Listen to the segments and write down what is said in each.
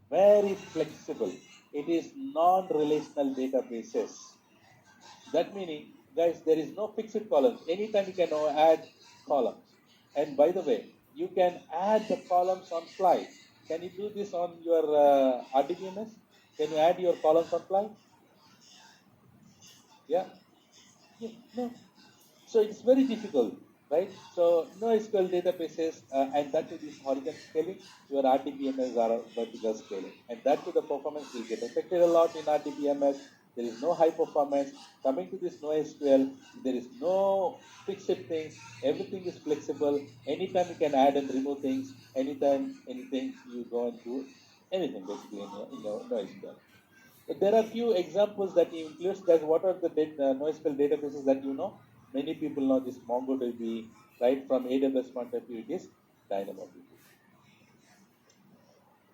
very flexible. It is non-relational databases. That meaning, guys, there is no fixed columns. Anytime you can add columns. And by the way, you can add the columns on fly. Can you do this on your RDBMS? Can you add your columns on fly? Yeah? Yeah, no. So it's very difficult, right? So NoSQL databases, and that to this horizontal scaling, your RDBMS are vertical scaling, and that to the performance will get affected a lot in RDBMS. There is no high performance. Coming to this NoSQL, there is no fixed things. Everything is flexible. Anytime you can add and remove things. Anytime, anything you go and do anything basically in your NoSQL. But there are few examples that he includes. That what are the NoSQL databases that you know? Many people know this MongoDB, right? From AWS point of view, it is Dynamo DB.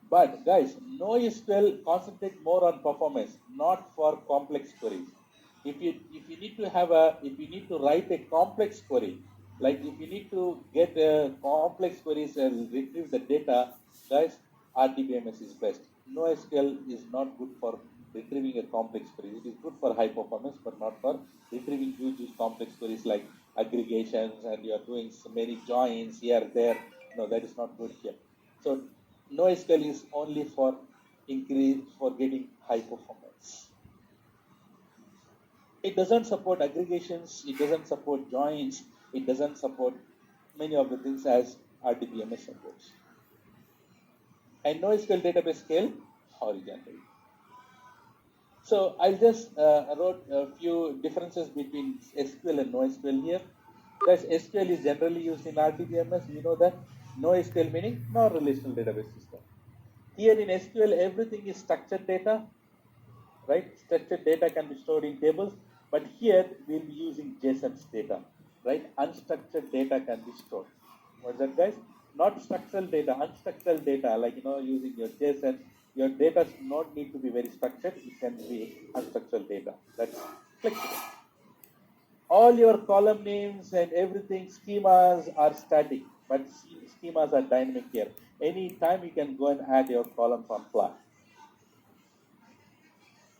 But guys, NoSQL concentrate more on performance, not for complex queries. If you need to write a complex query, like if you need to get complex queries and retrieve the data, guys, RDBMS is best. NoSQL is not good for retrieving a complex query. It is good for high performance, but not for retrieving huge complex queries like aggregations, and you are doing so many joins here, there. No, that is not good here. So NoSQL is only for getting high performance. It doesn't support aggregations, it doesn't support joins, it doesn't support many of the things as RDBMS supports. And NoSQL database scale horizontally. So I just wrote a few differences between SQL and NoSQL here. Guys, SQL is generally used in RDBMS, you know that. NoSQL meaning non-relational database system. Here in SQL, everything is structured data, right? Structured data can be stored in tables, but here we'll be using JSON's data, right? Unstructured data can be stored. What's that, guys? Not structural data, unstructured data, like, using your JSON. Your data does not need to be very structured. It can be unstructured data. That's flexible. All your column names and everything, schemas are static, but schemas are dynamic here. Anytime you can go and add your columns on fly.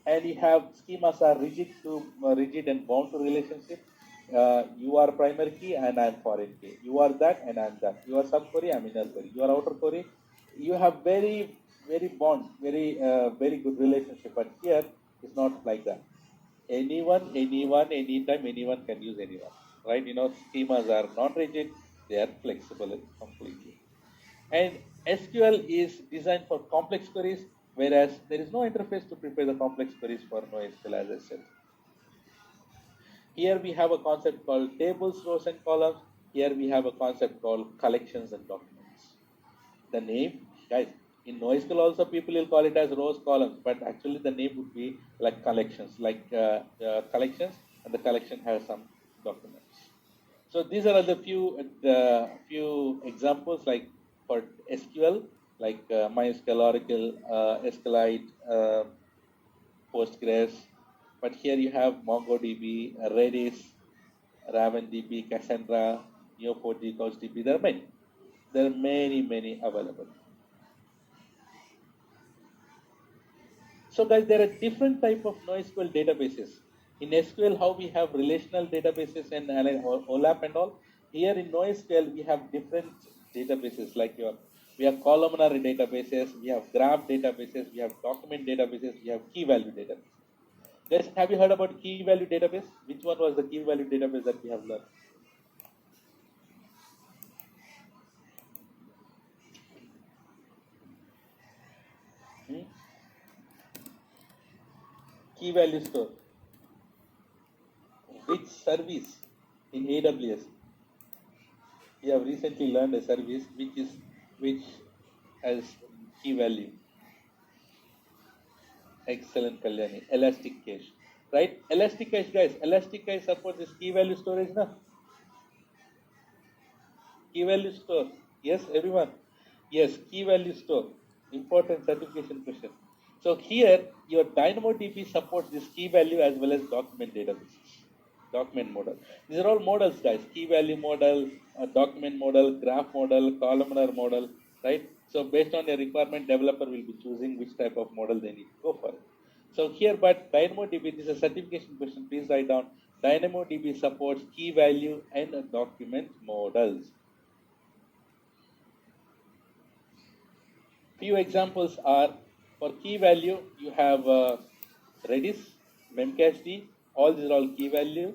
And you have schemas are rigid and bound to relationship. You are primary key and I am foreign key. You are that and I am that. You are sub query, I am inner query. You are outer query. You have very, very bond, very good relationship. But here it's not like that. Anyone, anytime, anyone can use anyone, right? Schemas are non-rigid, they are flexible completely. And SQL is designed for complex queries, whereas there is no interface to prepare the complex queries for NoSQL, as I said. Here we have a concept called tables, rows, and columns. Here we have a concept called collections and documents. The name, guys, in NoSQL also people will call it as rows, columns, but actually the name would be like collections, collections, and the collection has some documents. So these are the few examples, like for SQL, like MySQL, Oracle, SQLite, Postgres. But here you have MongoDB, Redis, RavenDB, Cassandra, Neo4j, CouchDB. There are many available. So guys, there are different type of NoSQL databases. In SQL, how we have relational databases and OLAP and all. Here in NoSQL, we have different databases, like we have columnar databases, we have graph databases, we have document databases, we have key value databases. Guys, have you heard about key value database? Which one was the key value database that we have learned? Key value store. Which service in AWS? We have recently learned a service which has key value. Excellent, Kalyani. Elastic Cache, right? Elastic Cache, guys. Elastic Cache supports this key value storage, na? Key value store. Yes, everyone. Yes, key value store. Important certification question. So here, your Dynamo DB supports this key value as well as document databases. Document model. These are all models, guys. Key value model, document model, graph model, columnar model, right? So based on your requirement, developer will be choosing which type of model they need to go for it. So here, but DynamoDB, this is a certification question. Please write down. DynamoDB supports key value and document models. Few examples are, for key value, you have Redis, Memcached, all these are all key value.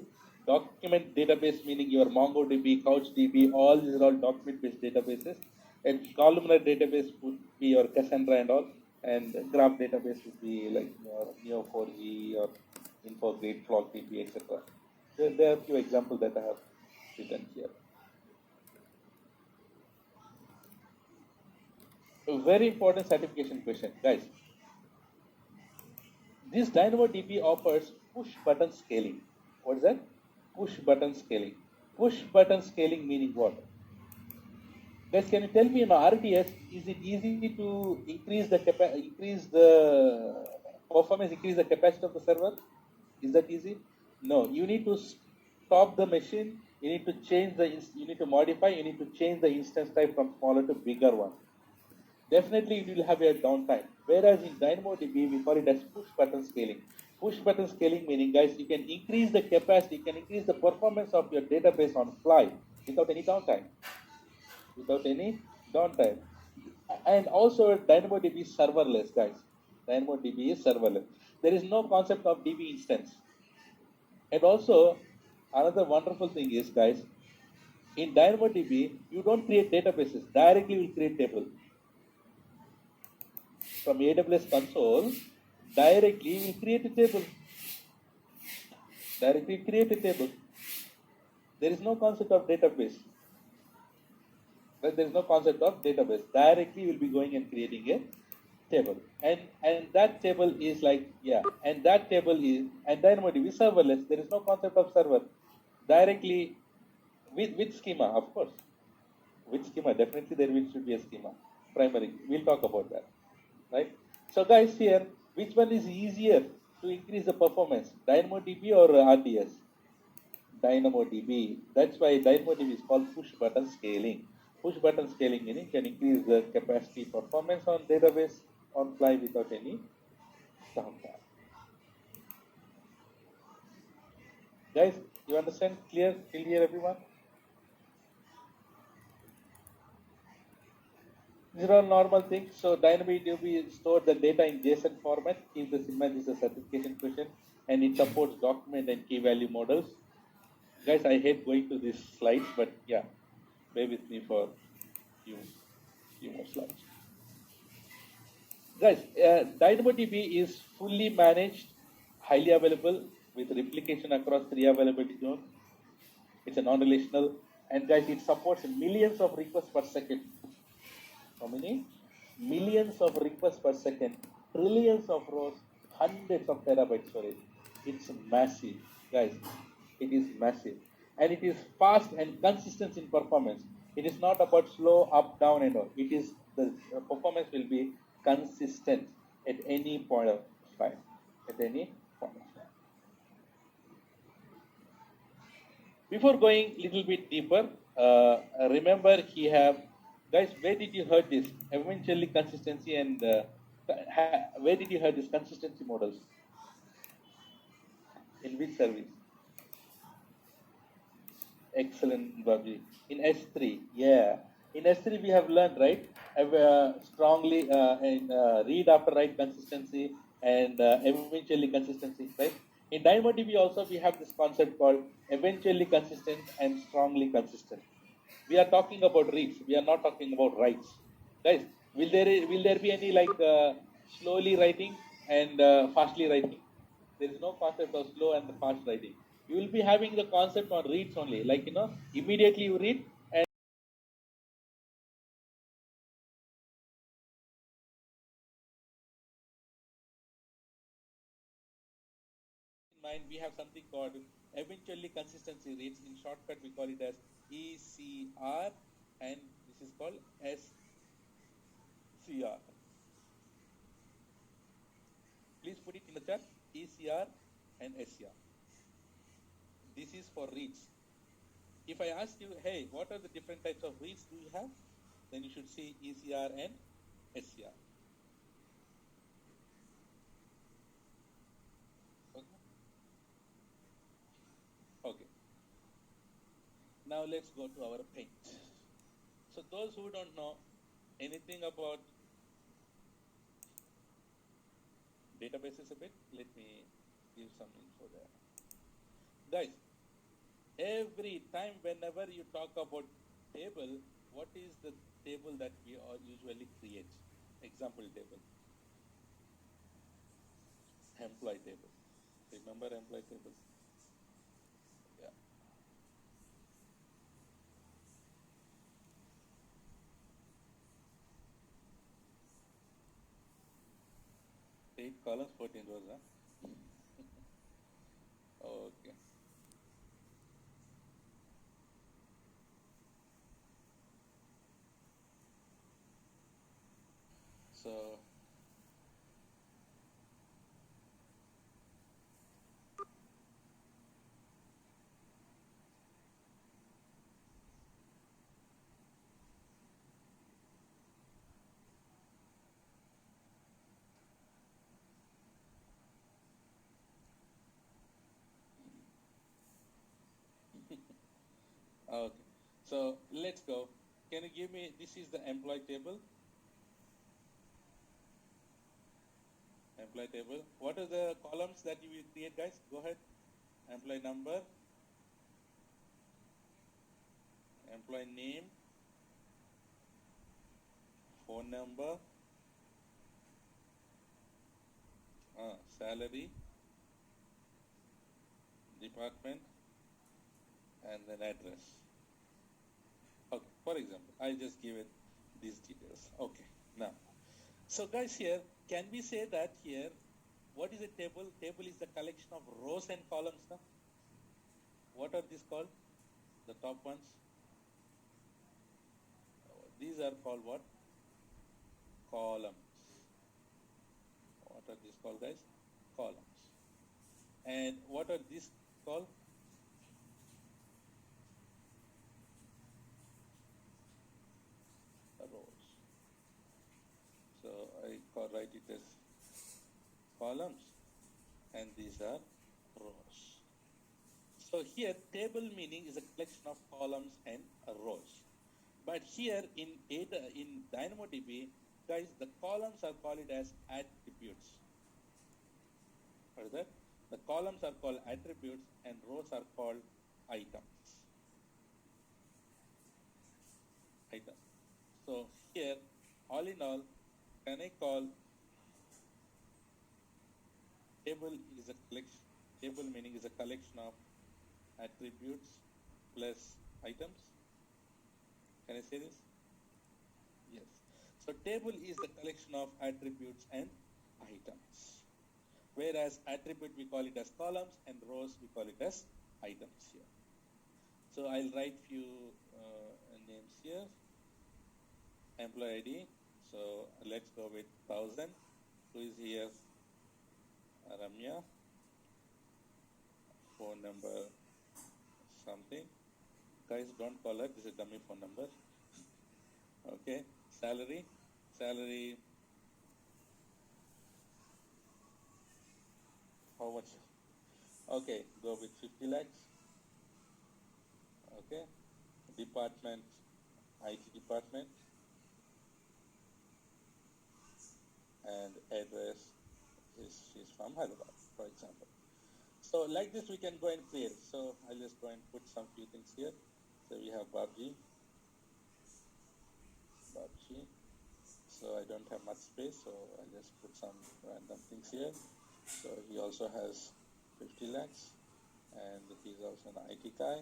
Document database, meaning your MongoDB, CouchDB, all these are all document-based databases. And columnar database would be your Cassandra and all. And graph database would be like your Neo4j or InfoGrid, FlogDB, etc. There are a few examples that I have written here. A very important certification question, guys. This DynamoDB offers push button scaling. What is that? Push button scaling. Push button scaling meaning what? Guys, can you tell me in RTS, is it easy to increase the performance, increase the capacity of the server? Is that easy? No. You need to stop the machine. You need to change you need to modify. You need to change the instance type from smaller to bigger one. Definitely you will have a downtime. Whereas in DynamoDB, we call it as push button scaling. Push button scaling meaning, guys, you can increase the capacity, you can increase the performance of your database on fly without any downtime. Without any downtime. And also DynamoDB is serverless, guys. DynamoDB is serverless. There is no concept of DB instance. And also, another wonderful thing is, guys, in DynamoDB, you don't create databases. Directly you will create table. From AWS console, directly we create a table. Directly create a table. There is no concept of database. There is no concept of database. Directly we'll be going and creating a table. And that table is like, and that table is, and DynamoDB is serverless. There is no concept of server. Directly with schema, of course. With schema, definitely there should be a schema. Primary. We'll talk about that. Right? So guys, here, which one is easier to increase the performance, DynamoDB or RTS? DynamoDB. That's why DynamoDB is called push button scaling. Push button scaling meaning can increase the capacity performance on database on fly without any downtime. Guys, you understand? Clear everyone? These are all normal things. So DynamoDB stores the data in JSON format. Keep this in mind. This is a certification question, and it supports document and key value models. Guys, I hate going to these slides, but yeah, bear with me for few more slides. Guys, DynamoDB is fully managed, highly available with replication across 3 availability zones. It's a non-relational, and guys, it supports millions of requests per second. How many? Millions of requests per second, trillions of rows, hundreds of terabytes storage. It's massive, guys. It is massive. And it is fast and consistent in performance. It is not about slow, up, down, and all. It is, the performance will be consistent at any point of time. At any point of time. Before going a little bit deeper, remember he have, guys, where did you heard this? Eventually consistency and where did you heard this consistency models? In which service? Excellent, Babi. In S3, yeah. In S3 we have learned, right? Strongly read after write consistency and eventually consistency, right? In DynamoDB also we have this concept called eventually consistent and strongly consistent. We are talking about reads. We are not talking about writes. Guys, will there be any like slowly writing and fastly writing? There is no concept of slow and fast writing. You will be having the concept on reads only. Like, immediately you read and in mind we have something called eventually consistency reads. In shortcut we call it as ECR, and this is called SCR. Please put it in the chat, ECR and SCR. This is for reads. If I ask you, hey, what are the different types of reads do you have? then you should see ECR and SCR. Okay. Okay. Now let's go to our paint. So those who don't know anything about databases a bit, let me give some info there. Guys, every time whenever you talk about table, what is the table that we all usually create? Example table. Employee table. Remember employee table? Yeah. 8 columns, 14 rows, huh? Okay. So okay. So let's go. Can you give me, this is the employee table. Employee table. What are the columns that you will create, guys? Go ahead. Employee number, employee name, phone number, salary, department, and then address. Okay, for example, I just give it these details. Okay, now, so guys here, can we say that here, what is a table? Table is the collection of rows and columns. Now, what are these called? The top ones? These are called what? Columns. What are these called, guys? Columns. And what are these called? Rows. So I write it as columns, and these are rows. So here, table meaning is a collection of columns and rows. But here in Dynamo DB, guys, the columns are called as attributes. What is that? The columns are called attributes and rows are called items. Items. So here, all in all, can I call table is a collection? Table meaning is a collection of attributes plus items. Can I say this? Yes. So table is the collection of attributes and items. Whereas attribute we call it as columns and rows we call it as items here. So I'll write few names here. Employee ID. So let's go with 1000. Who is here? Ramya. Phone number something. Guys, don't call her. This is a dummy phone number. Okay. Salary. Salary. How much? Okay. Go with 50 lakhs. Okay. Department. IT department. And address is from Hyderabad, for example. So like this we can go and create. So I'll just go and put some few things here. So we have Babji. So I don't have much space, so I'll just put some random things here. So he also has 50 lakhs and he's also an IT guy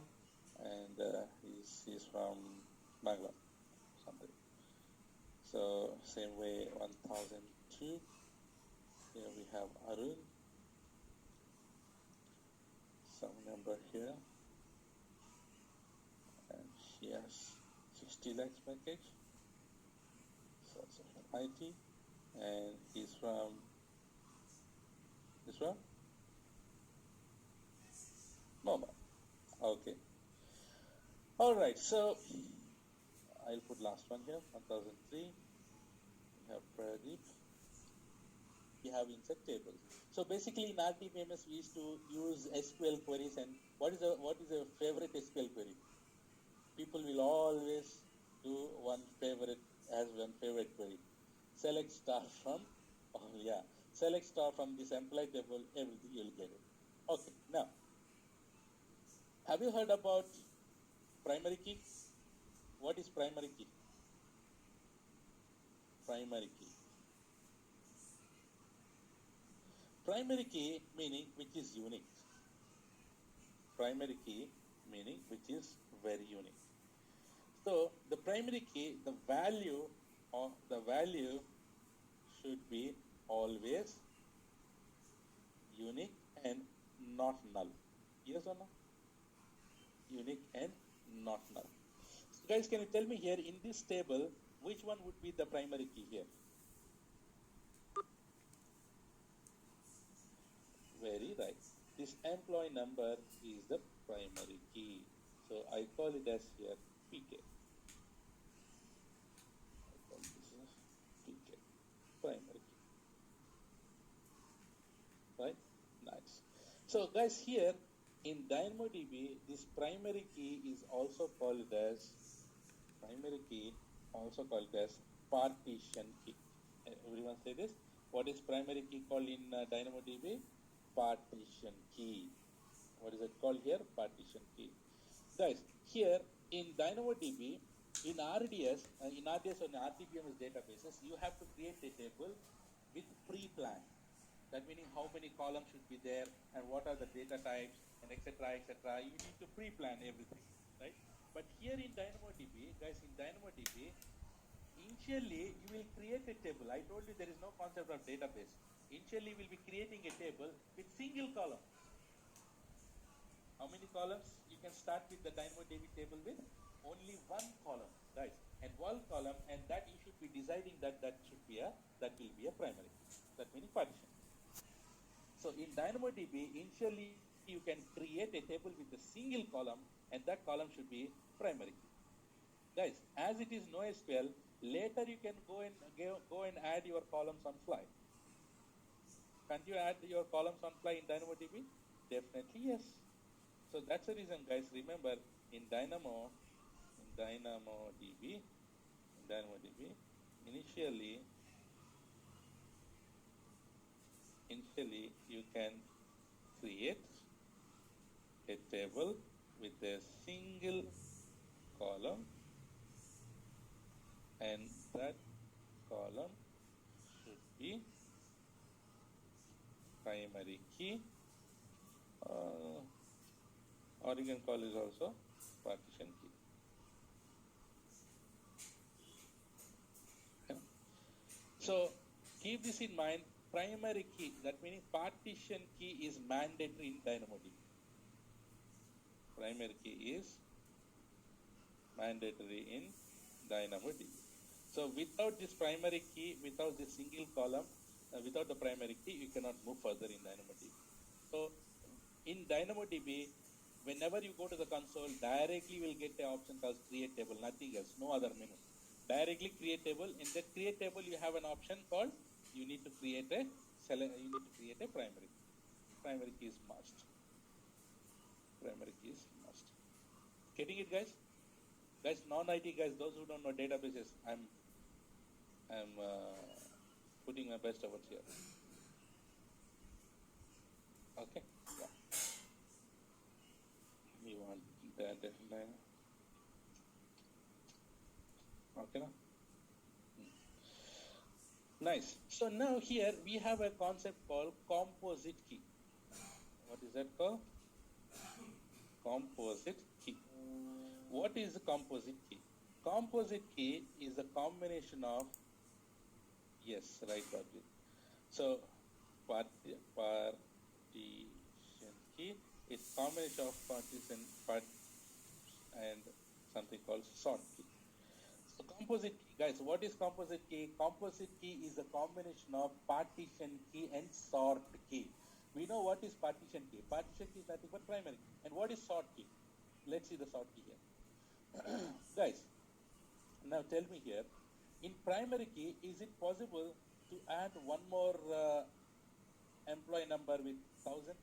and he's from Bangalore, something. So same way 1002. Here we have Arun. Some number here. And he has 60 lakhs package. So also from IT. And he's from Mumbai. Okay. All right. So I'll put last one here, 1003. We have Pradeep. We have insert tables. So basically in RDBMS we used to use SQL queries, and what is a favorite SQL query? People will always do one favorite query. Select star from, select star from this employee table, everything you'll get it. Okay, now, have you heard about primary key? What is primary key? Primary key. Primary key meaning which is unique. Primary key meaning which is very unique. So the primary key, the value should be always unique and not null. Yes or no? Unique and not null. So guys, can you tell me here in this table, which one would be the primary key here? Very right. This employee number is the primary key. So I call it as here PK. I call this as PK, primary key. Right? Nice. So guys, here in Dynamo DB, this primary key is also called as partition key. Everyone say this. What is primary key called in Dynamo DB? Partition key. What is it called here? Partition key. Guys, here in Dynamo DB, in RDS or in RDBMS databases, you have to create a table with pre-plan. That meaning how many columns should be there and what are the data types and etc. etc. You need to pre-plan everything, right? But here in Dynamo DB, guys, in Dynamo DB, initially you will create a table. I told you there is no concept of database. Initially we'll be creating a table with single column. How many columns? You can start with the Dynamo DB table with only one column, guys, and one column, and that you should be deciding that will be a primary. That means partition. So in Dynamo DB, initially you can create a table with a single column, and that column should be primary. Guys, as it is NoSQL, later you can go and add your columns on fly. Can't you add your columns on fly in Dynamo DB? Definitely yes. So that's the reason, guys. Remember, in Dynamo DB, initially you can create a table with a single column, and that column should be primary key, or you can call it also partition key. Okay. So keep this in mind. Primary key, that meaning partition key, is mandatory in Dynamo DB. Primary key is mandatory in Dynamo DB. So without this primary key, without this single column, without the primary key, you cannot move further in Dynamo DB. So in Dynamo DB, whenever you go to the console, directly you will get the option called create table, nothing else, no other menu. Directly create table. In that create table, you have an option called you need to create a primary key. Primary key is must. Primary key is must. Getting it, guys? Guys, non-IT guys, those who don't know databases, I'm putting my best efforts here. Okay, yeah. We want that. Okay, now. Nice. So now here we have a concept called composite key. What is that called? Composite key. What is a composite key? Composite key is a combination of, yes, right, Bobby. So partition key is combination of partition and something called sort key. So composite key, guys, what is composite key? Composite key is a combination of partition key and sort key. We know what is partition key. Partition key is nothing but primary key. And what is sort key? Let's see the sort key here. Guys, Now tell me here, in primary key, is it possible to add one more employee number with 1000?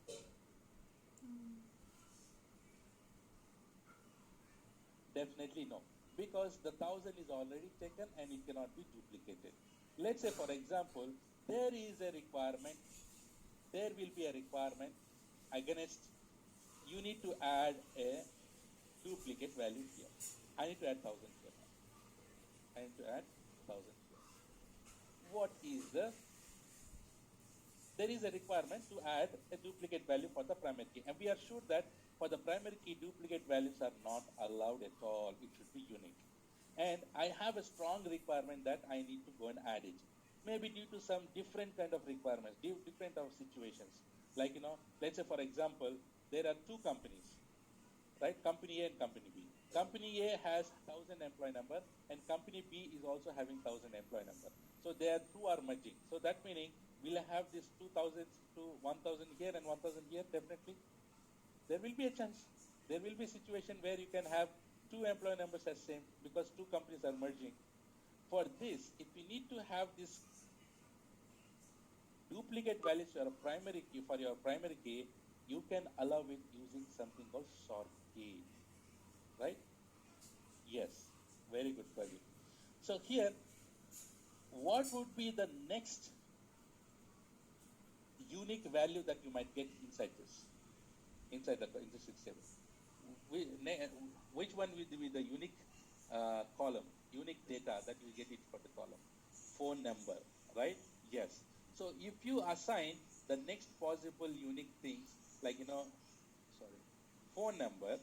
Definitely no, because the 1000 is already taken and it cannot be duplicated. Let's say, for example, there is a requirement, there will be a requirement against, you need to add a duplicate value here. I need to add 1000 here. I need to add 1000 here. What is there is a requirement to add a duplicate value for the primary key. And we are sure that for the primary key, duplicate values are not allowed at all. It should be unique. And I have a strong requirement that I need to go and add it. Maybe due to some different kind of requirements, different of situations. Like, let's say, for example, there are two companies, right? Company A and Company B. Company A has 1000 employee number and Company B is also having 1000 employee number. So their two are merging. So that meaning we'll have this 2000 to 1000 here and 1000 here. Definitely there will be a chance. There will be a situation where you can have two employee numbers as same because two companies are merging. For this, if we need to have this duplicate values for your primary key, you can allow it using something called sort key, right? Yes, very good, Pradeep. So here, what would be the next unique value that you might get inside this, inside the system? Which one will be the unique column, unique data that you get it for the column? Phone number, right? Yes. So if you assign the next possible unique things like, phone number.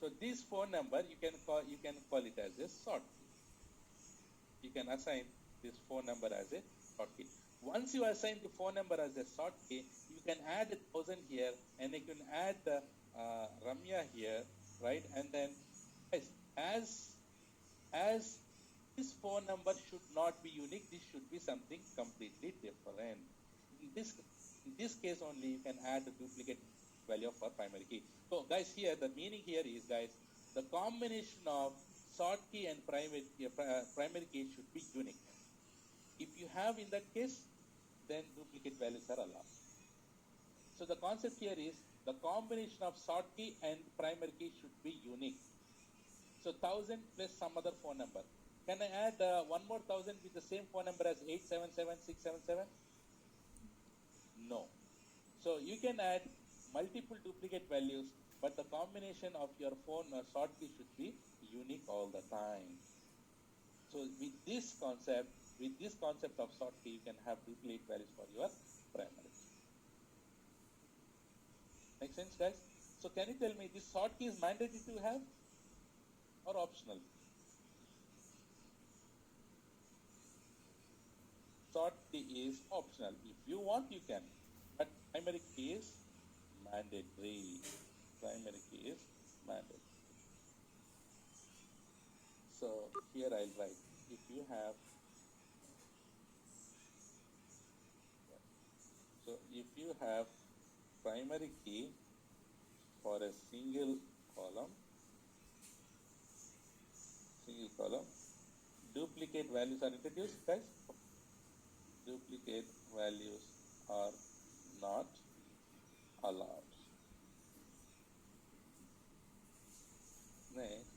So this phone number, you can call it as a sort key. You can assign this phone number as a sort key. Once you assign the phone number as a sort key, you can add 1000 here and you can add the Ramya here, right? And then as this phone number should not be unique, this should be something completely different. In this case only, you can add the duplicate value for primary key. So guys, here the meaning here is, guys, the combination of sort key and primary key should be unique. If you have in that case, then duplicate values are allowed. So the concept here is the combination of sort key and primary key should be unique. So 1000 plus some other phone number. Can I add one more 1000 with the same phone number as 877677? No. So you can add multiple duplicate values, but the combination of your phone sort key should be unique all the time. So with this concept of sort key, you can have duplicate values for your primary key. Make sense, guys? So can you tell me, this sort key is mandatory to have or optional? Sort key is optional. If you want, you can. But primary key is mandatory. Primary key is mandatory. So here I'll write, if you have, primary key for a single column, duplicate values are introduced, guys. Duplicate values are not allowed. Next.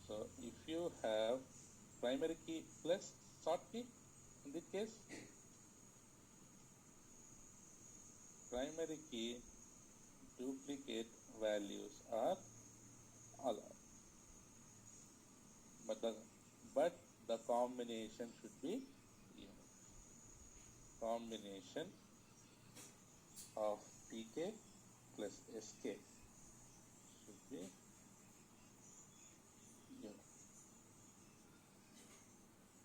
So if you have primary key plus sort key, in this case, primary key duplicate values are allowed. But the combination should be unique. Combination of PK plus SK should be unique.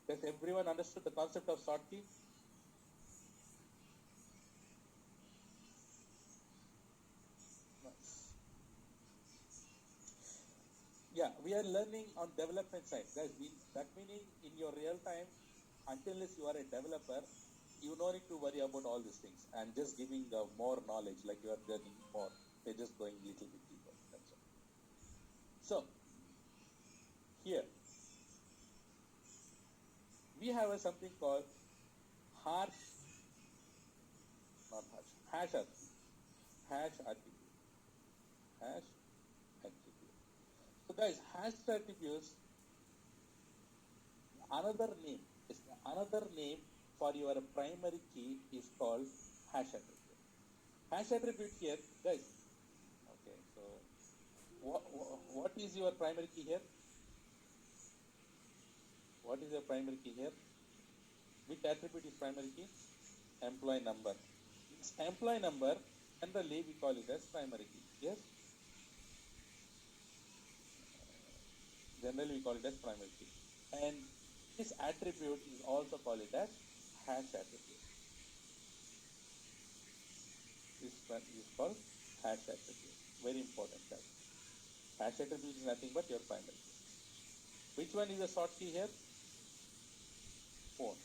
Has everyone understood the concept of sort key? Nice. Yeah, we are learning on development side, guys. That meaning in your real time, until you are a developer, you don't need to worry about all these things. And just giving more knowledge, like you are learning more. They're just going a little bit deeper. That's all. So here we have something called hash, not hash, hash attribute, hash attribute, hash attribute. So guys, hash attributes, another name for your primary key is called hash attribute. Hash attribute here, guys. Okay, so what is your primary key here? What is your primary key here? Which attribute is primary key? Employee number. This employee number, generally we call it as primary key. Yes? Generally we call it as primary key. And this attribute is also called it as hash attribute. This is called hash attribute. Very important, guys. Hash attribute is nothing but your primary key. Which one is the short key here? Phone.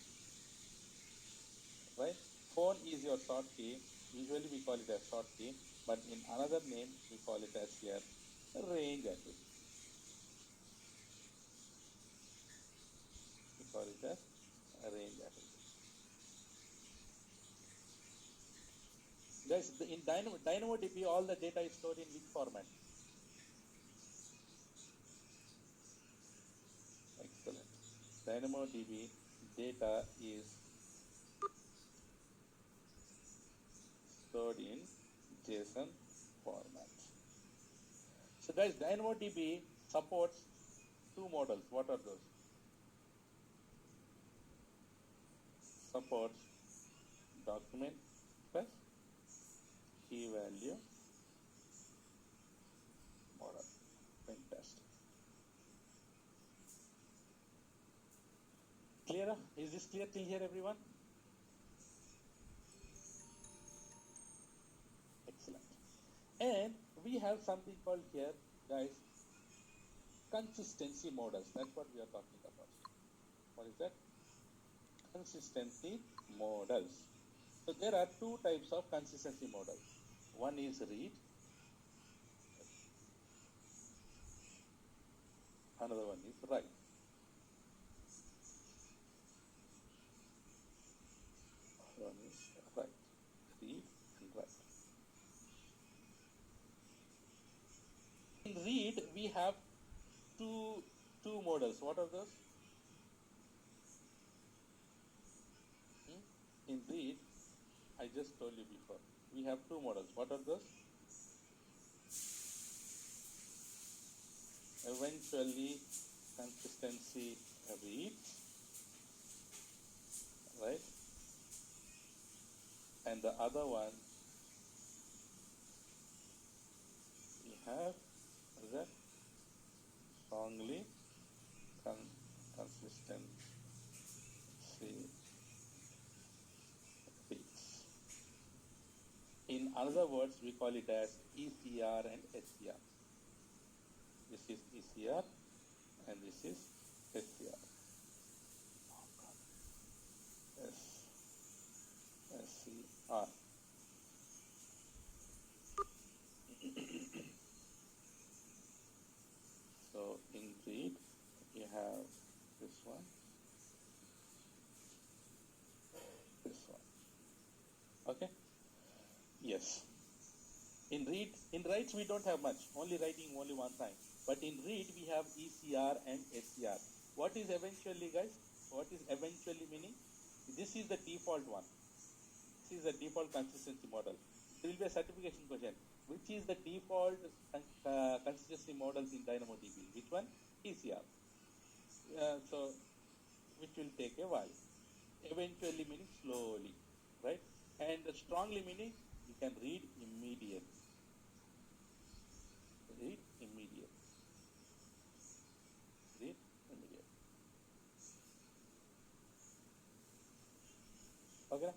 Right? Phone is your short key. Usually we call it as short key, but in another name we call it as here range attribute. We call it as range attribute. Guys, in Dynamo DB, all the data is stored in which format? Excellent. Dynamo DB data is stored in JSON format. So guys, Dynamo DB supports two models. What are those? Supports document plus key value model. Fantastic. Clear? Is this clear till here, everyone? Excellent. And we have something called here, guys, consistency models. That's what we are talking about. What is that? Consistency models. So there are two types of consistency models. One is read, another one is write. One is write, read and write. In read, we have two models. What are those? In read, I just told you before, we have two models. What are those? Eventually, consistency read, right? And the other one, we have that strongly consistency reads. In other words, we call it as ECR and SCR. This is ECR and this is SCR. SCR. So in read, you have this one, this one. Okay? Yes. In writes we don't have much, only writing only one time. But in read we have ECR and SCR. What is eventually, guys? What is eventually meaning? This is the default one. This is the default consistency model. There will be a certification question. Which is the default consistency models in Dynamo DB? Which one? ECR. So, which will take a while. Eventually meaning slowly, right? And strongly meaning you can read immediately. Read immediately. Read immediately. Okay?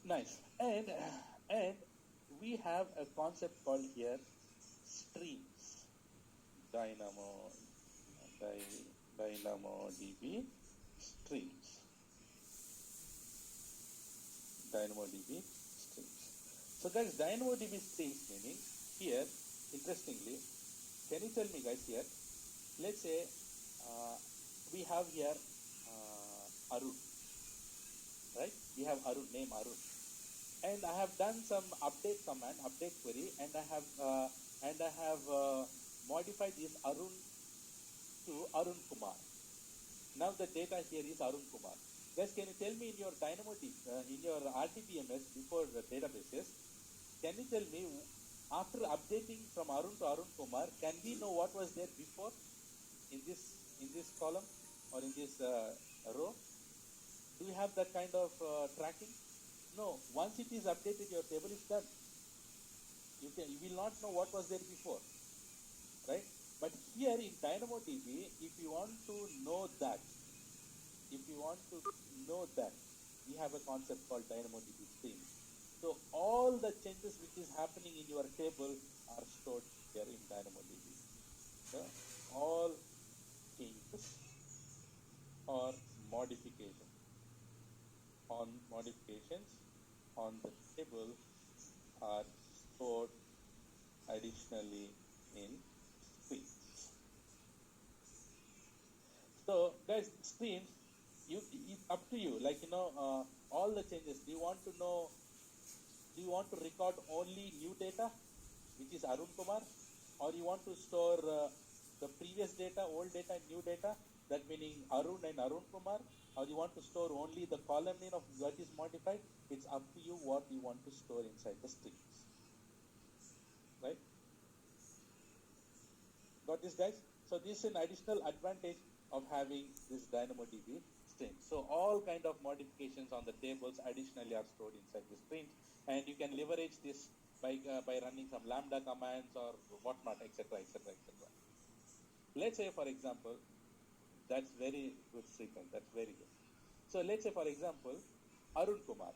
Nice. And we have a concept called here streams. Dynamo DB streams. Dynamo DB streams. So guys, Dynamo DB streams meaning here, interestingly, Can you tell me, guys, here? Let's say we have here Arun, right? We have Arun, name Arun, and I have done some update command, update query, and I have modified this Arun to Arun Kumar. Now the data here is Arun Kumar. Guys, can you tell me in your Dynamo in your RDBMS before the databases, can you tell me after updating from Arun to Arun Kumar, can we know what was there before in this column or in this row? Do you have that kind of tracking? No. Once it is updated, your table is done. You will not know what was there before, right? But here in Dynamo DB, if you want to know that, we have a concept called Dynamo DB streams. So all the changes which is happening in your table are stored here in Dynamo DB. So all changes or modifications on the table are stored additionally in streams. So guys, streams, it's up to you. Like all the changes. Do you want to record only new data, which is Arun Kumar, or you want to store the previous data, old data, new data? That meaning Arun and Arun Kumar, or you want to store only the column name of what is modified? It's up to you what you want to store inside the streams. Right? Got this, guys? So this is an additional advantage of having this Dynamo DB stream. So all kind of modifications on the tables additionally are stored inside the streams, and you can leverage this by running some lambda commands or whatnot, etc., etc., etc. Let's say, for example, that's very good, Srikant. That's very good. So let's say, for example, Arun Kumar.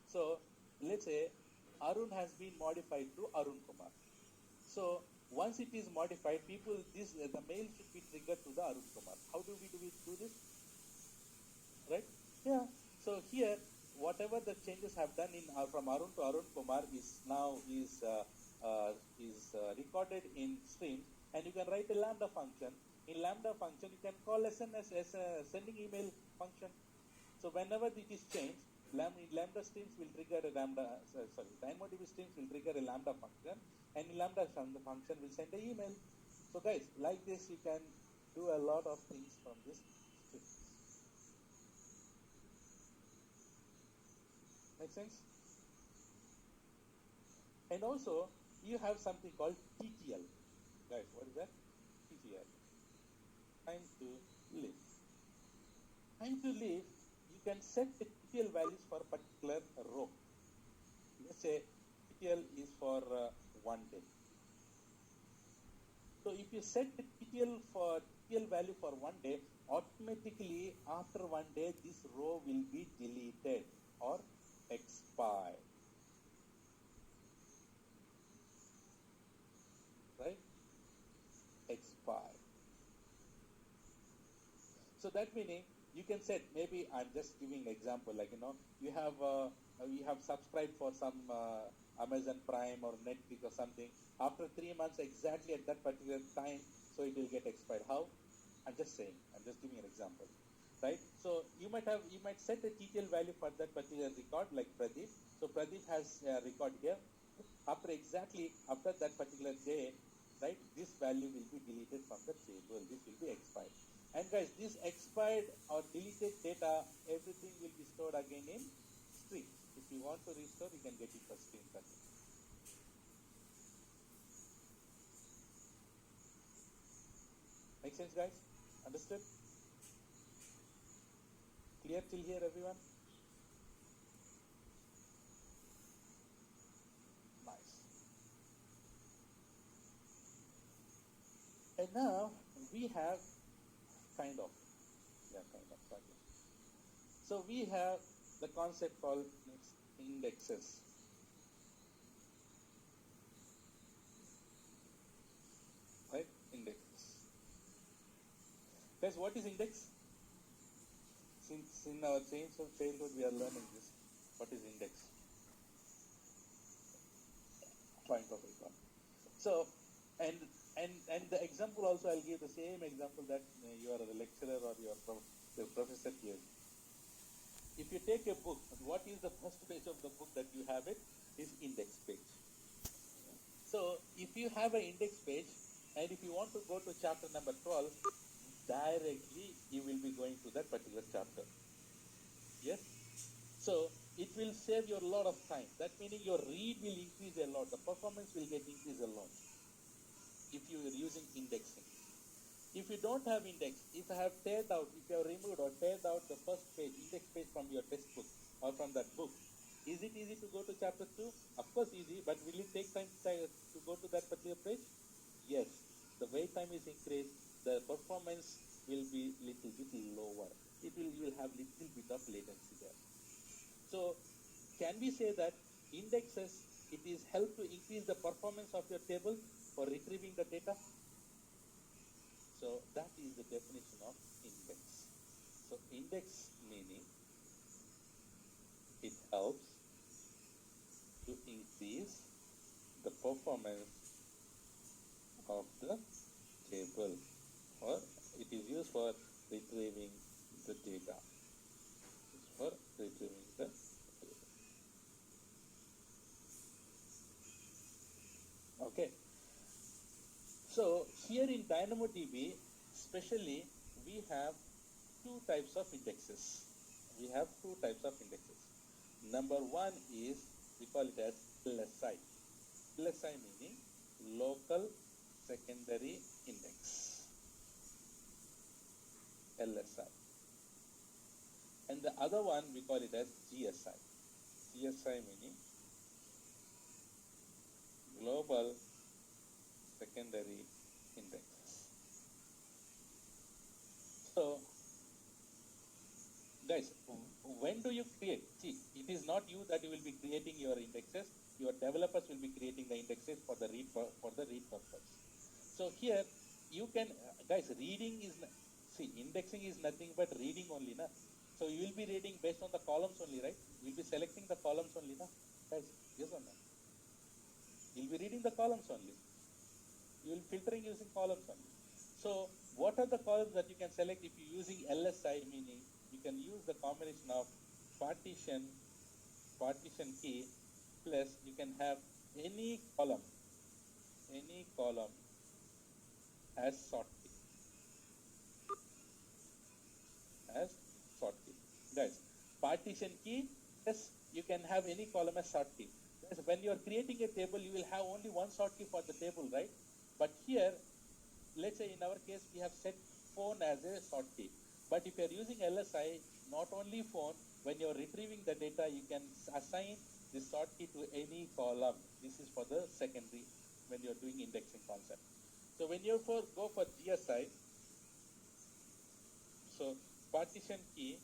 So let's say Arun has been modified to Arun Kumar. So once it is modified, the mail should be triggered to the Arun Kumar. How do we do this? Right? Yeah. So here, whatever the changes have done in from Arun to Arun Kumar is now recorded in streams, and you can write a lambda function. In lambda function, you can call SMS as a sending email function. So whenever it is changed, lambda streams will trigger a Dynamo DB streams will trigger a lambda function, and in lambda function will send an email. So guys, like this, you can do a lot of things from this stream. Make sense? And also, you have something called TTL. Guys, what is that? TTL. Time to live. Time to live, you can set the TTL values for a particular row. Let's say TTL is for 1 day. So if you set the TTL value for 1 day, automatically after 1 day, this row will be deleted or expired. Right? Expired. So that meaning you can set, maybe I'm just giving an example, like you have subscribed for some Amazon Prime or Netflix or something. After 3 months, exactly at that particular time, so it will get expired. How? I'm just saying. I'm just giving an example, right? So you might set a TTL value for that particular record, like Pradeep. So Pradeep has a record here. After that particular day, right? This value will be deleted from the table. This will be expired. And guys, this expired or deleted data, everything will be stored again in streams. If you want to restore, you can get it for streams again. Make sense, guys? Understood? Clear till here, everyone? Nice. And now we have kind of. So we have the concept called indexes. Right? Indexes. Guys, what is index? Since in our change of childhood we are learning this. What is index? Point of record. So, and And the example also, I'll give the same example that you are the lecturer or your professor here. If you take a book, what is the first page of the book that you have it is index page. So if you have an index page and if you want to go to chapter number 12, directly you will be going to that particular chapter. Yes? So it will save you a lot of time. That meaning your read will increase a lot. The performance will get increased a lot if you are using indexing. If you don't have index, if you have teared out, if you have removed or teared out the first page, index page from your textbook or from that book, is it easy to go to chapter 2? Of course easy, but will it take time to go to that particular page? Yes. The wait time is increased, the performance will be little bit lower. You will have little bit of latency there. So can we say that indexes, it is help to increase the performance of your table for retrieving the data? So that is the definition of index. So index meaning it helps to increase the performance of the table, or it is used for retrieving the data. It's for retrieving the data. Okay. So here in Dynamo DB, especially, we have two types of indexes. We have two types of indexes. Number one is, we call it as LSI. LSI meaning local secondary index. LSI. And the other one, we call it as GSI. GSI meaning global secondary indexes. So, guys, when do you create? See, it is not you that you will be creating your indexes. Your developers will be creating the indexes for the read purpose. So here, you can, guys, indexing is nothing but reading only, na? So you will be reading based on the columns only, right? You will be selecting the columns only, na? Guys, yes or no? You will be reading the columns only. You will be filtering using columns only. So what are the columns that you can select if you're using LSI, meaning you can use the combination of partition key plus you can have any column as sort key. Guys, partition key, yes, you can have any column as sort key. Guys, when you are creating a table, you will have only one sort key for the table, right? But here, let's say in our case, we have set phone as a sort key. But if you are using LSI, not only phone, when you are retrieving the data, you can assign the sort key to any column. This is for the secondary when you are doing indexing concept. So when you go for GSI, so partition key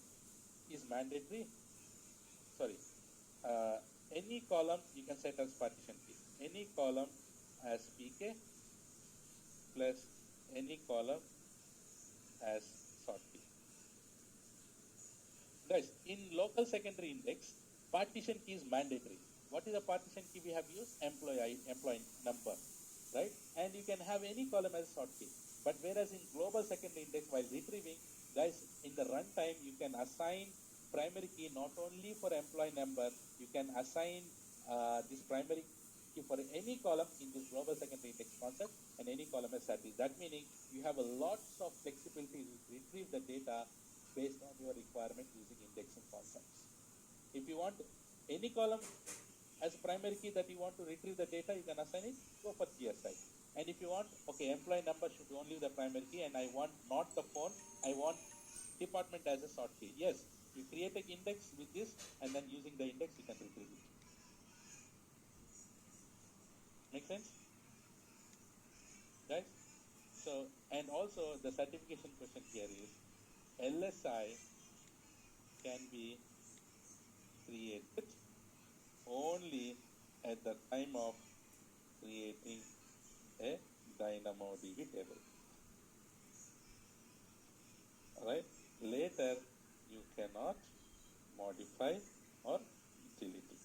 is mandatory. Any column you can set as partition key. Any column as PK plus any column as sort key. Guys, in local secondary index, partition key is mandatory. What is the partition key we have used? Employee number, right? And you can have any column as sort key. But whereas in global secondary index, while retrieving, guys, in the runtime, you can assign primary key not only for employee number, you can assign this primary key for any column in this global secondary index concept and any column as sort key. That meaning you have a lots of flexibility to retrieve the data based on your requirement using indexing concepts. If you want any column as primary key that you want to retrieve the data, you can assign it, go for GSI. And if you want, okay, employee number should only be the primary key and I want not the phone, I want department as a sort key. Yes, you create an index with this and then using the index you can retrieve it. Make sense? Guys? So, and also the certification question here is, LSI can be created only at the time of creating a Dynamo DB table. Alright, later you cannot modify or delete it.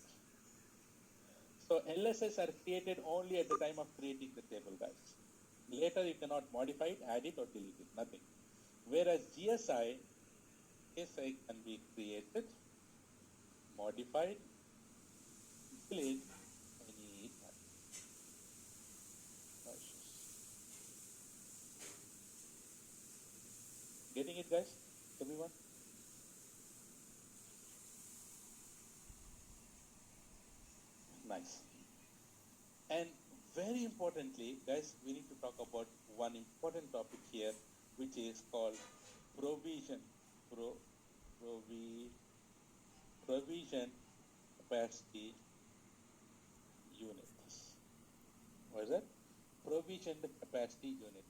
So LSS are created only at the time of creating the table, guys. Later you cannot modify it, add it or delete it, nothing. Whereas GSI can be created, modified, delete anytime. No issues. Getting it, guys? Everyone? Nice. And very importantly, guys, we need to talk about one important topic here, which is called provision. Provision capacity units. What is that? Provisioned capacity unit.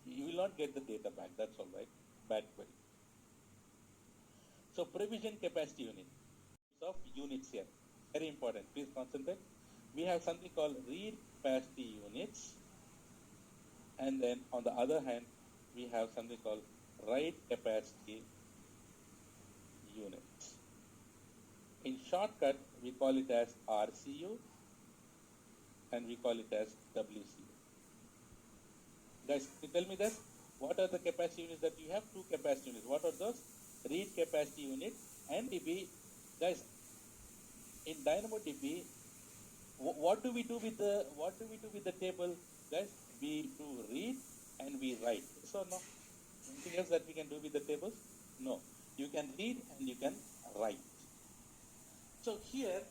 You will not get the data back, that's all right. Bad query. So provision capacity unit. Of units here. Very important. Please concentrate. We have something called read capacity units. And then on the other hand, we have something called write capacity units. In shortcut, we call it as RCU and we call it as WCU. Guys, can you tell me this? What are the capacity units that you have? Two capacity units. What are those? Read capacity unit and DB. Guys, in Dynamo DB, what do we do with the table? Guys, we do read and we write. So no, anything else that we can do with the tables? No. You can read and you can write. So here,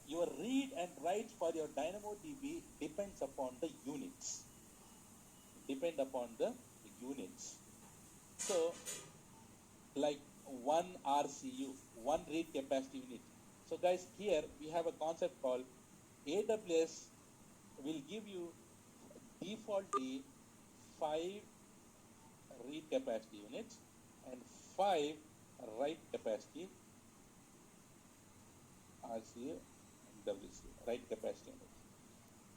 your read and write for your Dynamo DB depends upon the units. Depend upon the units. So, like one RCU, one read capacity unit. So guys, here we have a concept called AWS will give you defaultly 5 read capacity units and 5 write capacity RCU and WCU, write capacity units.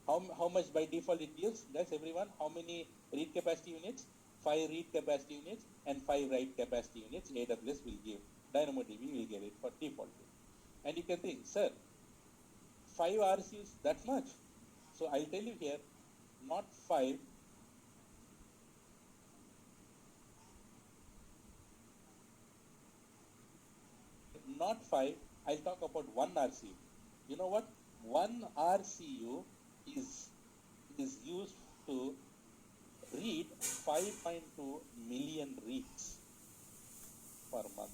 How much by default it gives? Guys, everyone, how many read capacity units? 5 read capacity units and 5 write capacity units AWS will give. DynamoDB will give it for default. And you can think, sir, 5 RCUs, that much? So I'll tell you here, not 5, not 5, I'll talk about 1 RCU. You know what? 1 RCU is used to read 5.2 million reads per month.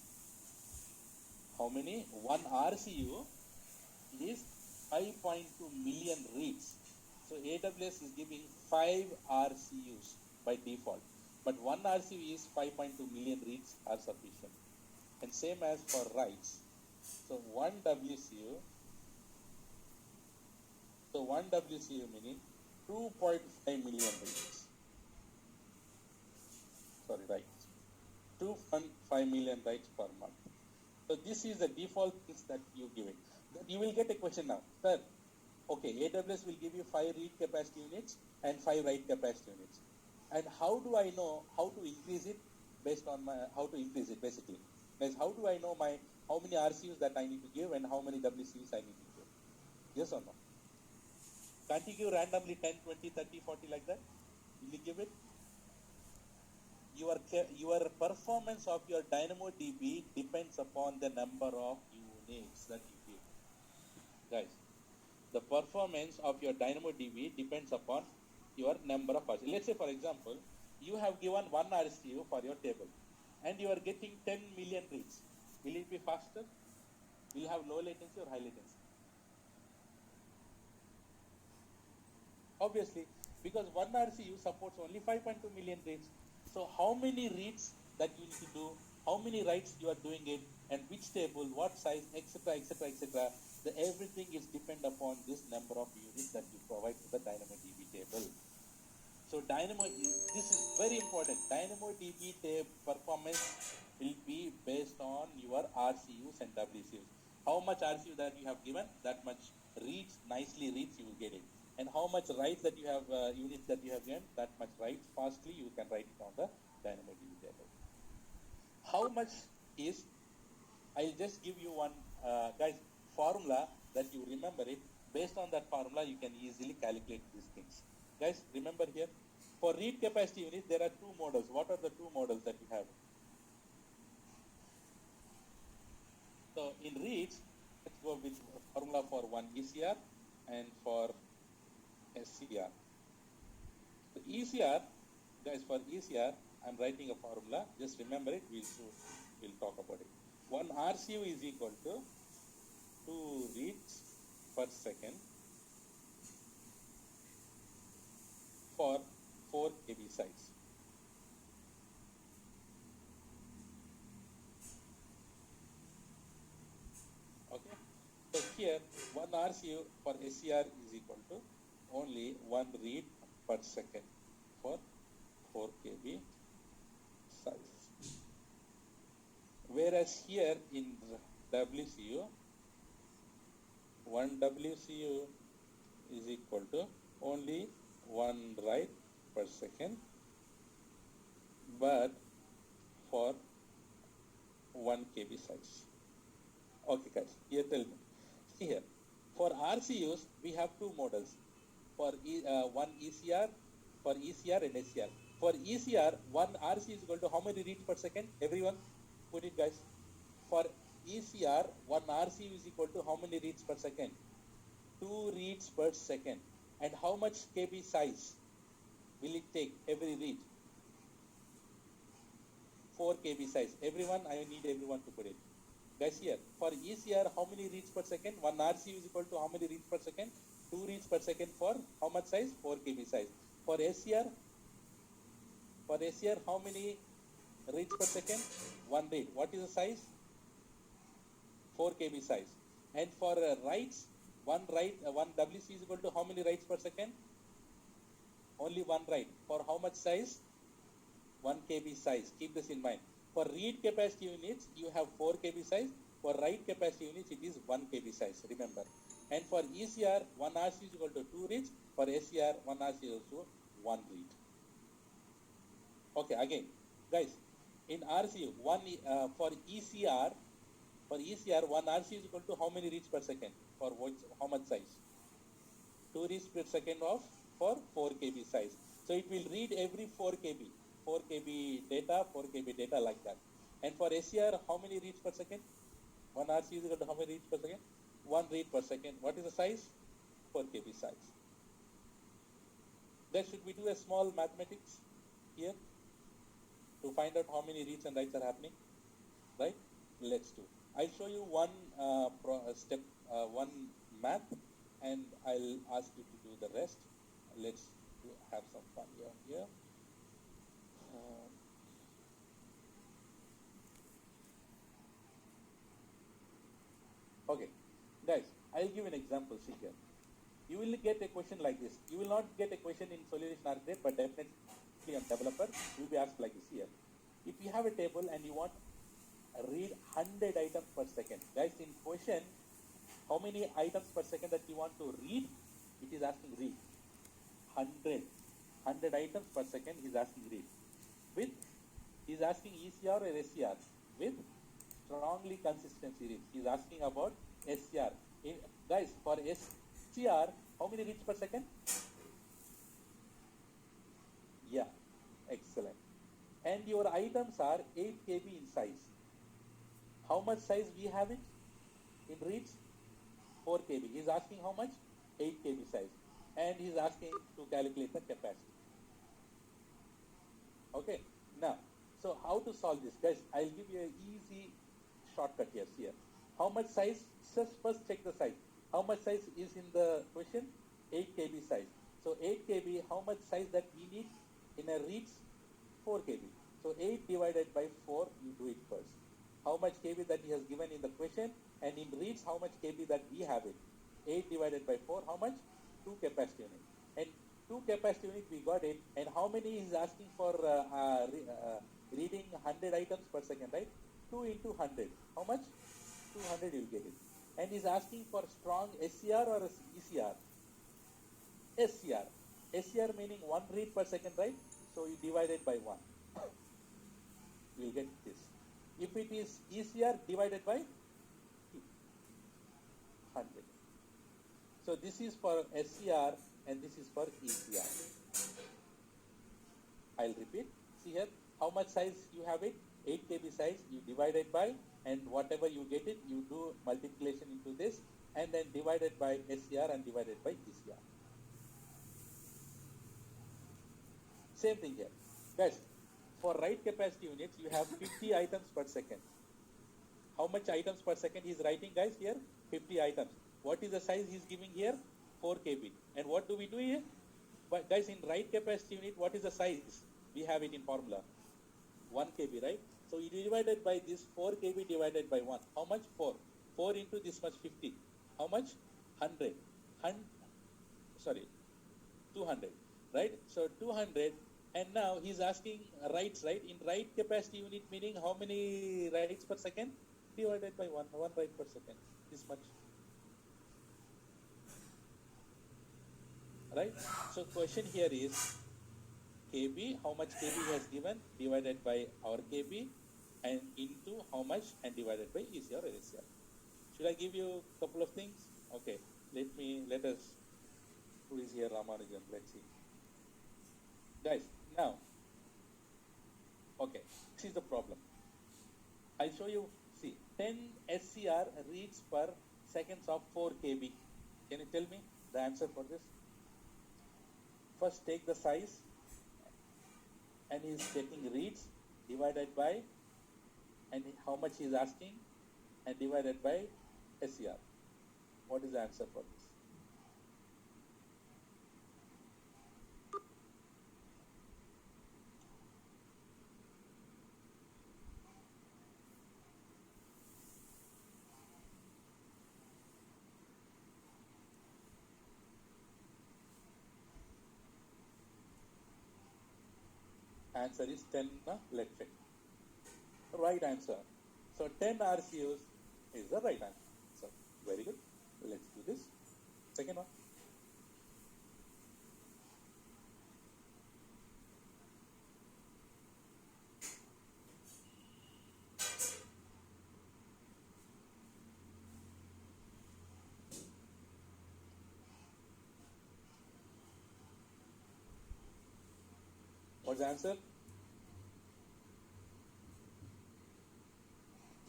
How many? 1 RCU is 5.2 million reads. So AWS is giving 5 RCUs by default. But 1 RCU is 5.2 million reads are sufficient. And same as for writes. So 1 WCU meaning 2.5 million reads. Sorry, writes. 2.5 million writes per month. So this is the default things that you give it. Then you will get a question now. Sir, okay, AWS will give you 5 read capacity units and 5 write capacity units. And how do I know how to increase it based on how to increase it basically? Guys, how do I know how many RCUs that I need to give and how many WCUs I need to give? Yes or no? Can't you give randomly 10, 20, 30, 40 like that? Will you give it? Your performance of your Dynamo DB depends upon the number of units that you give. Guys, the performance of your Dynamo DB depends upon your number of RCU. Let's say, for example, you have given 1 RCU for your table and you are getting 10 million reads. Will it be faster? Will you have low latency or high latency? Obviously, because 1 RCU supports only 5.2 million reads. So how many reads that you need to do, how many writes you are doing it, and which table, what size, etc., etc., etc. Everything is depend upon this number of units that you provide to the Dynamo DB table. So this is very important. Dynamo DB performance will be based on your RCUs and WCUs. How much RCU that you have given, that much nicely reads you will get it. And how much writes that you have, units that you have given, that much writes fastly you can write it on the Dynamo DB table. How much is, I'll just give you one, guys, formula that you remember it. Based on that formula, you can easily calculate these things. Guys, remember here, for read capacity unit, there are two models. What are the two models that you have? So in reads, let's go with formula for one ECR and for SCR. So ECR, guys, for ECR, I'm writing a formula. Just remember it. We'll talk about it. One RCU is equal to 2 reads per second for 4 KB size. Okay. So here, one RCU for SCR is equal to only 1 read per second for 4 KB size. Whereas here in WCU, 1 WCU is equal to only 1 write per second, but for 1 KB size. Okay, guys, here tell me. See here, for RCUs, we have two models. For one ECR, for ECR and SCR. For ECR, one RC is equal to how many reads per second? Everyone, put it, guys. For ECR, one RC is equal to how many reads per second? 2 reads per second. And how much KB size will it take every read? 4 KB size. Everyone, I need everyone to put it. Guys, here, for ECR, how many reads per second? 1 RC is equal to how many reads per second? 2 reads per second for how much size? 4 KB size. For SCR, how many reads per second? 1 read. What is the size? 4 KB size. And for writes, 1 WC is equal to how many writes per second? Only 1 write. For how much size? 1 KB size. Keep this in mind. For read capacity units, you have 4 KB size. For write capacity units, it is 1 KB size. Remember. And for ECR, 1 RC is equal to 2 reads. For SCR, 1 RC is also 1 read. Okay, again, guys, in RC, for ECR, 1 RC is equal to how many reads per second? For how much size? 2 reads per second for 4 KB size. So it will read every 4 KB. 4 KB data, 4 KB data like that. And for SCR, how many reads per second? 1 RC is equal to how many reads per second? 1 read per second. What is the size? 4 KB size. Then should we do a small mathematics here to find out how many reads and writes are happening? Right? Let's do. I'll show you one one math, and I'll ask you to do the rest. Let's have some fun here. Okay, guys, I'll give an example. See here. You will get a question like this. You will not get a question in solution architect, but definitely on developer, you'll be asked like this here. If you have a table and you want read 100 items per second, guys, in question, how many items per second that you want to read? It is asking read 100 items per second. Is asking read with, is asking ECR or SCR with strongly consistency read. Is asking about SCR. Guys, for SCR, how many reads per second? Yeah, excellent. And your items are 8 KB in size. How much size we have it in reads? 4 KB. He's asking how much? 8 KB size. And he's asking to calculate the capacity. Okay. Now, so how to solve this? Guys, I'll give you an easy shortcut here. Here. How much size? Just first check the size. How much size is in the question? 8 KB size. So 8 KB, how much size that we need in a reads? 4 KB. So 8 divided by 4, you do it first. How much KB that he has given in the question, and in reads, how much KB that we have it. 8 divided by 4, how much? 2 capacity unit. And 2 capacity unit, we got it. And how many is asking for reading 100 items per second, right? 2 into 100. How much? 200 you'll get it. And he's asking for strong SCR or ECR? SCR. SCR meaning 1 read per second, right? So you divide it by 1. You'll get this. If it is ECR divided by 100. So So this is for SCR and this is for ECR. I'll repeat. See here, how much size you have it? 8 KB size, you divide it by, and whatever you get it, you do multiplication into this, and then divided by SCR and divided by ECR. Same thing here. Guys, for write capacity units, you have 50 items per second. How much items per second he's writing, guys, here? 50 items. What is the size he's giving here? 4 KB. And what do we do here? But guys, in write capacity unit, what is the size? We have it in formula. 1 KB, right? So you divided by this 4 KB divided by 1. How much? 4. 4 into this much 50. How much? 100. 200. Right? So 200. And now he's asking writes, right? In write capacity unit meaning how many writes per second? Divided by 1. 1 write per second. This much. Right? So question here is KB, how much KB he has given, divided by our KB, and into how much, and divided by ECR or SCR. Should I give you a couple of things? Okay, let us, who is here, Ramanujan, let's see. Guys, now, okay, this is the problem. I'll show you, see, 10 SCR reads per seconds of 4 KB. Can you tell me the answer for this? First take the size, and he's taking reads divided by, and how much he's asking, and divided by SCR. What is the answer for this? Answer is 10, let's check. Right answer. So 10 RCUs is the right answer. So very good. Let's do this. Second one. What's the answer?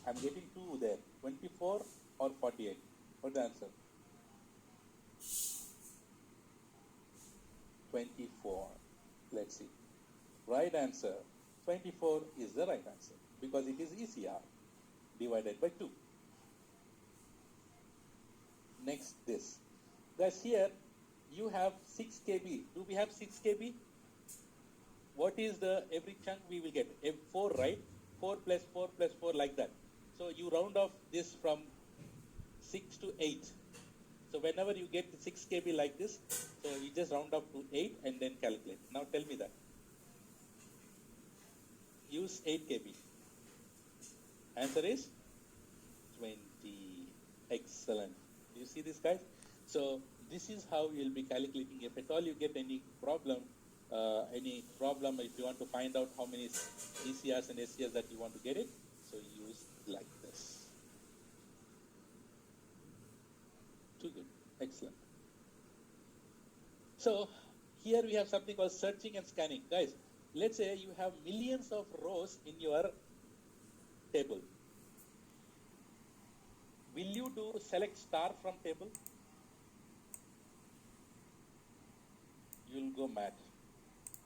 I'm getting 2 there. 24 or 48. What's the answer? 24. Let's see. Right answer. 24 is the right answer because it is ECR divided by 2. Next this. Guys, here you have 6 KB. Do we have 6 KB? What is the every chunk we will get? 4, right? 4 plus 4 plus 4 like that. So you round off this from 6 to 8. So whenever you get 6 KB like this, so you just round up to 8 and then calculate. Now tell me that. Use 8 KB. Answer is 20. Excellent. Do you see this, guys? So this is how you will be calculating. If at all you get any problem, if you want to find out how many ECRs and SCRs that you want to get it, so use like this. Too good. Excellent. So here we have something called searching and scanning. Guys, let's say you have millions of rows in your table. Will you do select star from table? You'll go mad,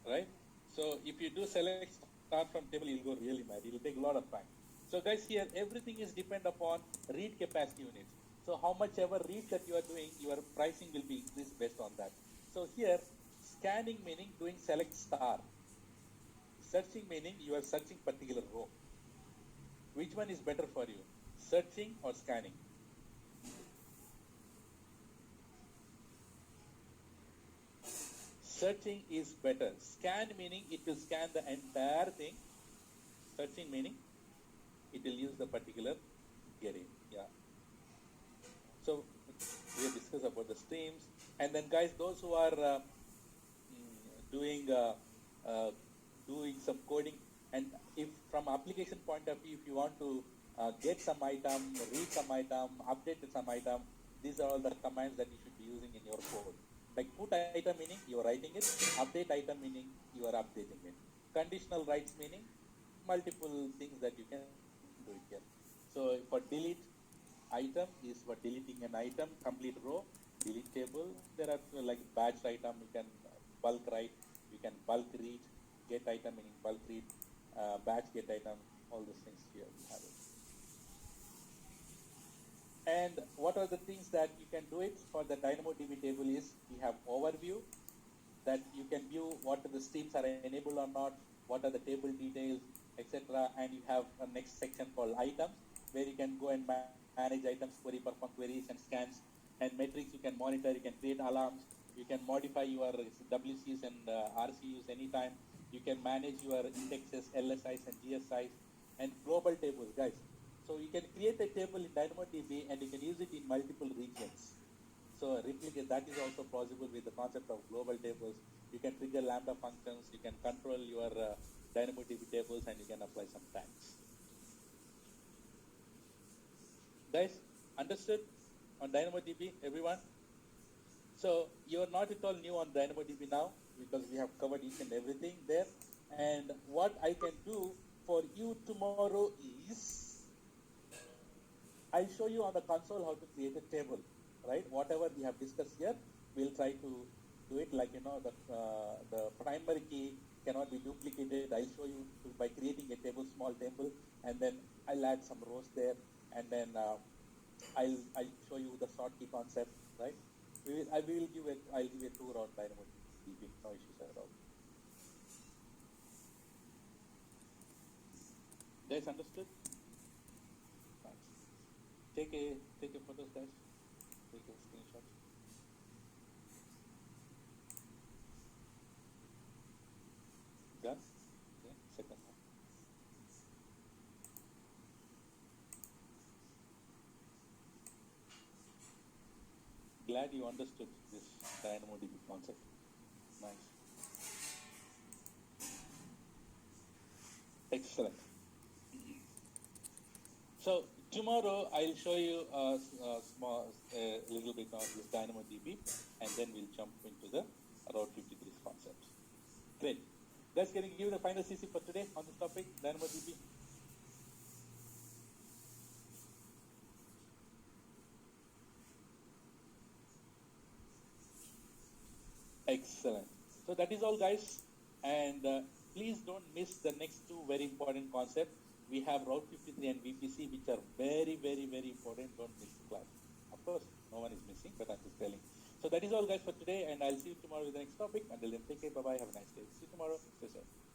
right? So if you do select star from table, you'll go really mad. It'll take a lot of time. So guys, here everything is depend upon read capacity units. So how much ever read that you are doing, your pricing will be increased based on that. So here, scanning meaning doing select star. Searching meaning you are searching particular row. Which one is better for you? Searching or scanning? Searching is better. Scan meaning it will scan the entire thing. Searching meaning it will use the particular getting. Yeah. So we have discussed about the streams, and then guys, those who are doing some coding, and if from application point of view, if you want to get some item, read some item, update some item, these are all the commands that you should be using in your code. Like put item meaning you are writing it, update item meaning you are updating it. Conditional writes meaning multiple things that you can do it here. So for delete item is for deleting an item, complete row, delete table. There are like batch item, you can bulk write, you can bulk read, get item meaning bulk read, batch get item, all those things here we have it. And what are the things that you can do it for the Dynamo DB table is we have overview that you can view what the streams are enabled or not, what are the table details, etc. And you have a next section called items where you can go and manage items, query, perform queries and scans, and metrics you can monitor, you can create alarms, you can modify your WCs and RCUs anytime, you can manage your indexes, LSIs and GSIs, and global tables, guys. So you can create a table in DynamoDB and you can use it in multiple regions. So replicate, that is also possible with the concept of global tables. You can trigger Lambda functions, you can control your DynamoDB tables, and you can apply some tags. Guys, understood on DynamoDB, everyone? So you're not at all new on DynamoDB now because we have covered each and everything there. And what I can do for you tomorrow is I'll show you on the console how to create a table, right? Whatever we have discussed here, we'll try to do it like, the primary key cannot be duplicated. I'll show you by creating a table, small table, and then I'll add some rows there, and then I'll show you the sort key concept, right? I'll give a tour on DynamoDB, no issues at all. Guys, understood? Take a photos, guys. Take a screenshot. Done? Okay, second one. Glad you understood this DynamoDB concept. Nice. Excellent. So tomorrow I'll show you a little bit on this DynamoDB, and then we'll jump into the Route 53 concepts. Great. Guys, can you give the final CC for today on this topic, DynamoDB? Excellent. So that is all, guys. And please don't miss the next two very important concepts. We have Route 53 and VPC, which are very, very, very important. Don't miss the class. Of course, no one is missing, but I'm just telling. So that is all, guys, for today. And I'll see you tomorrow with the next topic. Until then, take care. Bye-bye. Have a nice day. See you tomorrow. Stay safe.